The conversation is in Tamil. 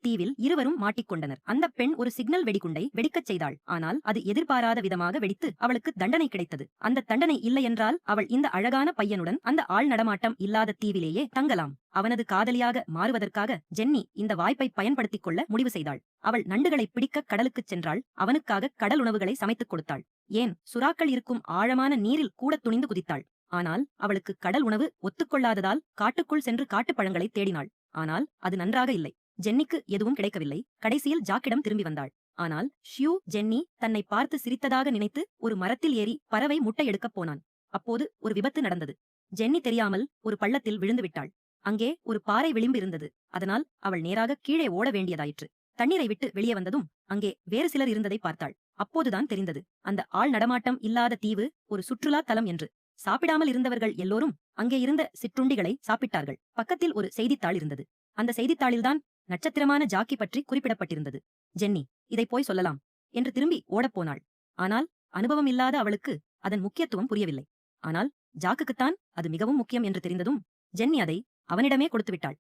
தீவில் இருவரும் மாட்டிக்கொண்டனர். அந்த பெண் ஒரு சிக்னல் வெடிகுண்டை வெடிக்கச் செய்தாள். ஆனால் அது எதிர்பாராத விதமாக வெடித்து அவளுக்கு தண்டனை கிடைத்தது. அந்த தண்டனை இல்லையென்றால் அவள் இந்த அழகான பையனுடன் அந்த ஆள் நடமாட்டம் இல்லாத தீவிலேயே தங்கலாம். அவனது காதலியாக மாறுவதற்காக ஜென்னி இந்த வாய்ப்பை பயன்படுத்திக் கொள்ள முடிவு செய்தாள். அவள் நண்டுகளை பிடிக்க கடலுக்குச் சென்றாள். அவனுக்காக கடல் உணவுகளை சமைத்துக் கொடுத்தாள். ஏன், சுறாக்கள் இருக்கும் ஆழமான நீரில் கூட துணிந்து குதித்தாள். ஆனால் அவளுக்கு கடல் உணவு ஒத்துக்கொள்ளாததால் காட்டுக்குள் சென்று காட்டுப்பழங்களை தேடினாள். ஆனால் அது நன்றாக இல்லை. ஜென்னிக்கு எதுவும் கிடைக்கவில்லை. கடைசியில் ஜாக்கிடம் திரும்பி வந்தாள். ஆனால் ஷியூ ஜென்னி தன்னை பார்த்து சிரித்ததாக நினைத்து ஒரு மரத்தில் ஏறி பறவை முட்டை எடுக்கப் போனான். அப்போது ஒரு விபத்து நடந்தது. ஜென்னி தெரியாமல் ஒரு பள்ளத்தில் விழுந்து விட்டாள். அங்கே ஒரு பாறை விளிம்பு இருந்தது. அதனால் அவள் நேராக கீழே ஓட வேண்டியதாயிற்று. தண்ணீரை விட்டு வெளியே வந்ததும் அங்கே வேறு சிலர் இருந்ததை பார்த்தாள். அப்போதுதான் தெரிந்தது, அந்த ஆள் நடமாட்டம் இல்லாத தீவு ஒரு சுற்றுலா தலம் என்று. சாப்பிடாமல் இருந்தவர்கள் எல்லோரும் அங்கே இருந்த சிற்றுண்டிகளை சாப்பிட்டார்கள். பக்கத்தில் ஒரு செய்தித்தாள் இருந்தது. அந்த செய்தித்தாளில்தான் நட்சத்திரமான ஜாக்கி பற்றி குறிப்பிடப்பட்டிருந்தது. ஜென்னி இதை போய் சொல்லலாம் என்று திரும்பி ஓடப்போனாள். ஆனால் அனுபவம் இல்லாத அவளுக்கு அதன் முக்கியத்துவம் புரியவில்லை. ஆனால் ஜாக்குக்குத்தான் அது மிகவும் முக்கியம் என்று தெரிந்ததும் ஜென்னி அதை அவனிடமே கொடுத்துவிட்டாள்.